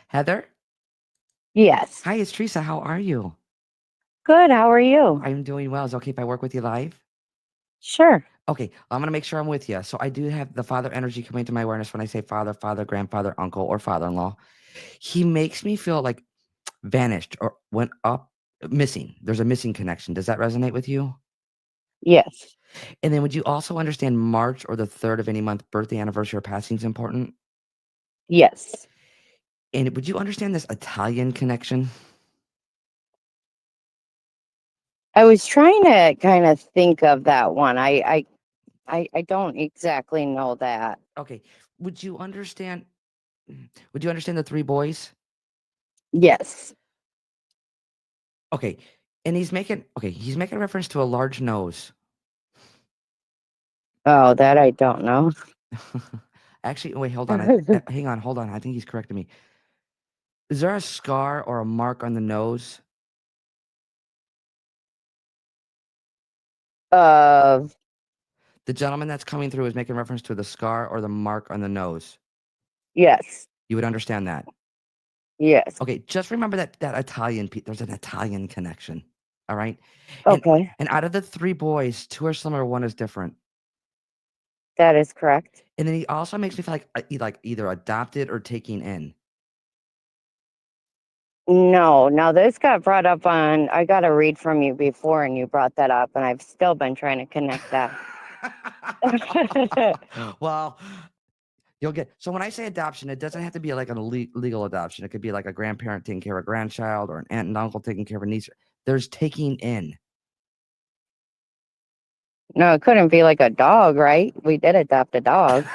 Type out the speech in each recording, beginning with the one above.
Heather? Yes. Hi, it's Teresa. How are you? Good. How are you? I'm doing well. Is it okay if I work with you live? Sure. Okay, I'm going to make sure I'm with you. So I do have the father energy coming to my awareness when I say father, father, grandfather, uncle, or father-in-law. He makes me feel like vanished or went up, missing. There's a missing connection. Does that resonate with you? Yes. And then would you also understand March or the 3rd of any month, birthday, anniversary, or passing is important? Yes. And would you understand this Italian connection? I was trying to kind of think of that one. I don't exactly know that. Okay. Would you understand would you understand the three boys? Yes. Okay. And he's making reference to a large nose. Oh, that I don't know. Actually, wait, hold on. Hang on, hold on. I think he's correcting me. Is there a scar or a mark on the nose? Of The gentleman that's coming through is making reference to the scar or the mark on the nose. yes. You would understand that. Yes. Okay, just remember that Italian there's an Italian connection. All right? And Okay. and out of the three boys, two are similar, one is different. That is correct. And then he also makes me feel like like either adopted or taking in. No, now this got brought up on, I got a read from you before and you brought that up, and I've still been trying to connect that. Well, you'll get so when I say adoption, it doesn't have to be like a legal adoption. It could be like a grandparent taking care of a grandchild or an aunt and uncle taking care of a niece. There's taking in. No, it couldn't be like a dog, right? We did adopt a dog.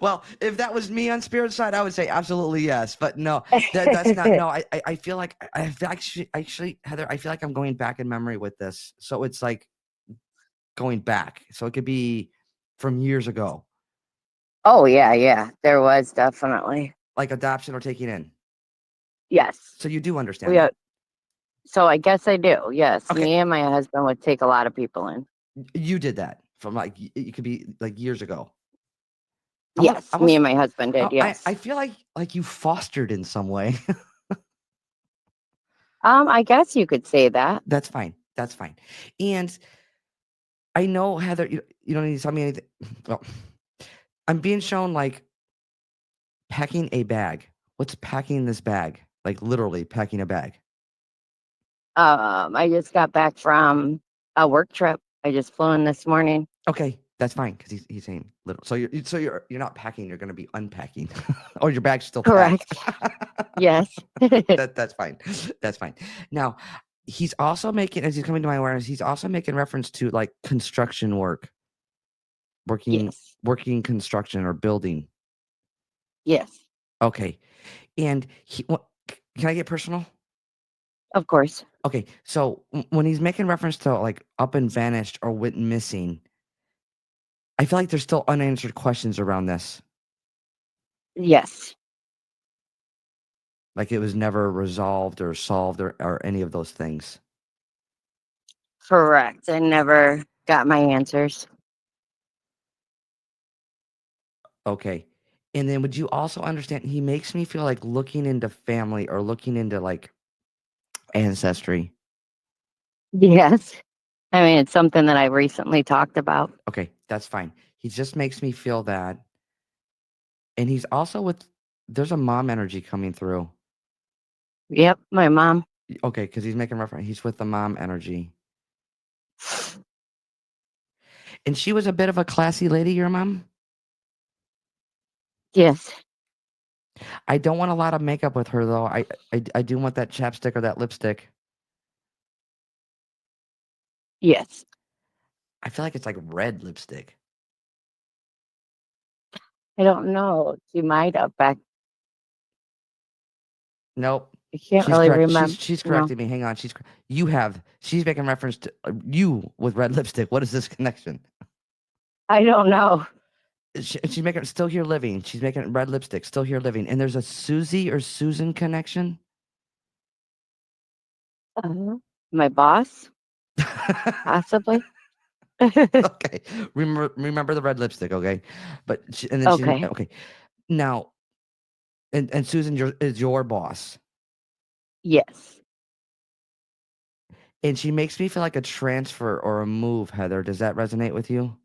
Well, if that was me on spirit side, I would say absolutely yes. But no, that's not. No, I feel like I've actually Heather, I feel like I'm going back in memory with this. So it's like going back. So it could be from years ago, Oh, yeah, yeah. There was definitely. like adoption or taking in. Yes. So you do understand We that. so I guess I do. Yes. Okay, Me and my husband would take a lot of people in. you did that from like it could be like years ago. I Yes, me was and my husband did. I Yes. feel like you fostered in some way. I guess you could say that. That's fine. That's fine. And I know Heather, you don't need to tell me anything. Well, I'm being shown like packing a bag. What's packing this bag? Like literally packing a bag. I just got back from a work trip. I just flew in this morning. Okay, that's fine because he's saying little. So you're not packing. You're going to be unpacking, or your bag's still packed. Correct. Yes. That's fine. That's fine. Now he's also making as he's coming to my awareness. He's also making reference to like construction work, working Yes. working construction or building. Yes. Okay, and can I get personal? Of course. Okay, so when he's making reference to like up and vanished or went missing, I feel like there's still unanswered questions around this. Yes. Like it was never resolved or solved or any of those things. Correct. I never got my answers. Okay. And then would you also understand he makes me feel like looking into family or looking into like ancestry. Yes. I mean, it's something that I recently talked about. Okay, that's fine. He just makes me feel that. And he's also with there's a mom energy coming through. Yep. My mom. Okay, because he's making reference. He's with the mom energy. And she was a bit of a classy lady, your mom? Yes. I don't want a lot of makeup with her though. I do want that chapstick or that lipstick. Yes. I feel like it's like red lipstick. I don't know. She might have back. Nope. I can't She's really correct. remember. She's No, correcting me. Hang on. She's making reference to you with red lipstick. What is this connection? I don't know. She's making still here living. She's making red lipstick, still here living. And there's a Susie or Susan connection. My boss, possibly. Okay. Remember the red lipstick, okay? But she, and then she's Okay. okay. Now, and Susan is your boss, Yes. and she makes me feel like a transfer or a move. Heather, does that resonate with you?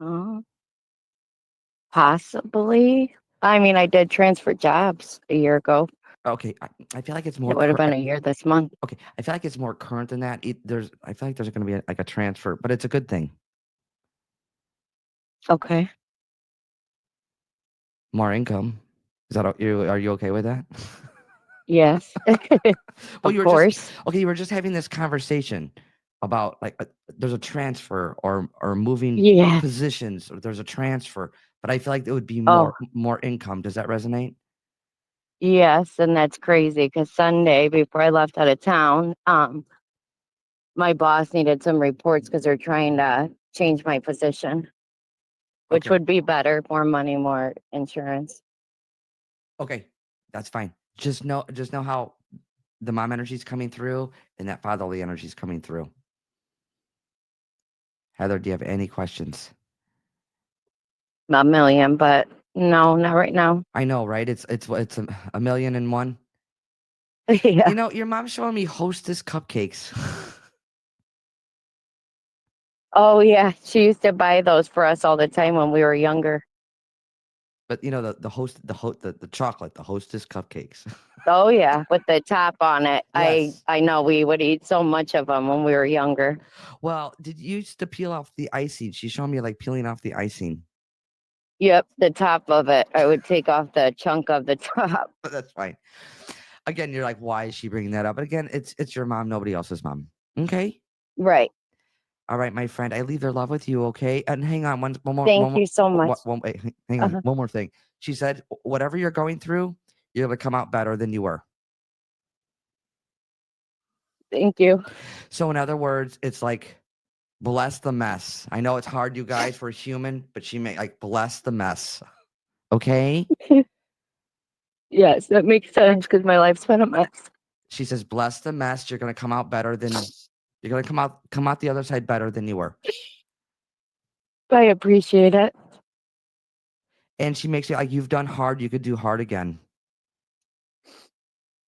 Uh, Possibly. I mean, I did transfer jobs a year ago. Okay, I feel like it's It more. would have been a year this month. Okay, I feel like it's more current than that. I feel like there's going to be like a transfer, but it's a good thing. Okay. More income. Is that are you okay with that? Yes. Well, Of you were just course. okay. You were just having this conversation about like there's a transfer or moving Yeah. positions, or there's a transfer, but I feel like it would be Oh, more income. Does that resonate? yes. And that's crazy because Sunday, before I left out of town, my boss needed some reports because they're trying to change my position, which Okay, would be better, more money, more insurance. okay, that's fine. Just know how the mom energy is coming through and that fatherly energy is coming through. Heather, do you have any questions? A million, but no, not right now. I know, right? It's a million and one. Yeah. You know, your mom's showing me Hostess cupcakes. Oh, yeah. She used to buy those for us all the time when we were younger. But you know the chocolate, the Hostess cupcakes. Oh, yeah. With the top on it. Yes. I know we would eat so much of them when we were younger. Well, did you used to peel off the icing? She's showing me like peeling off the icing. Yep. The top of it. I would take off the chunk of the top. But that's fine. Again, you're like, why is she bringing that up? But again, it's your mom, nobody else's mom. Okay. Right. All right, my friend. I leave their love with you. Okay. And hang on, Thank you so much. wait, hang on, Uh-huh. one more thing. She said, whatever you're going through, you're gonna come out better than you were. Thank you. So in other words, it's like bless the mess. I know it's hard, you guys. We're human, but she may like bless the mess. Okay. Yes, that makes sense because my life's been a mess. She says, bless the mess. You're gonna come out better than you're gonna come out the other side better than you were. I appreciate it. And she makes it like you've done hard, you could do hard again.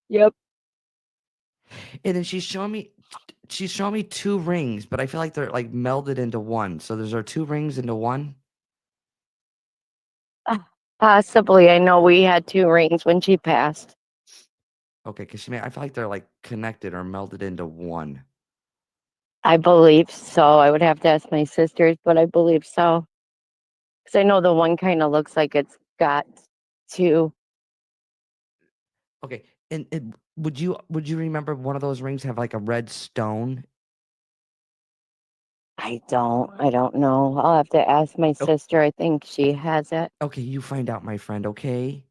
Yep. And then she's showing me two rings, but I feel like they're like melded into one. So there's our two rings into one. Possibly. I know we had 2 rings when she passed. Okay, because I feel like they're like connected or melded into one. I believe so. I would have to ask my sisters, but I believe so. Because I know the one kind of looks like it's got 2. Okay. And would you remember one of those rings have like a red stone? I don't know. I'll have to ask my Oh, sister. I think she has it. okay, you find out, my friend, okay?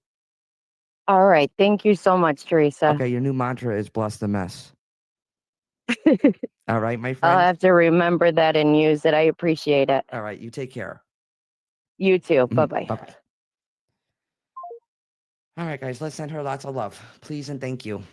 All right. Thank you so much, Teresa. Okay, your new mantra is bless the mess. All right, my I'll friend. have to remember that and use it. I appreciate it. All right, you take care. You too. Bye bye. Bye bye. All right, guys, let's send her lots of love, please and thank you.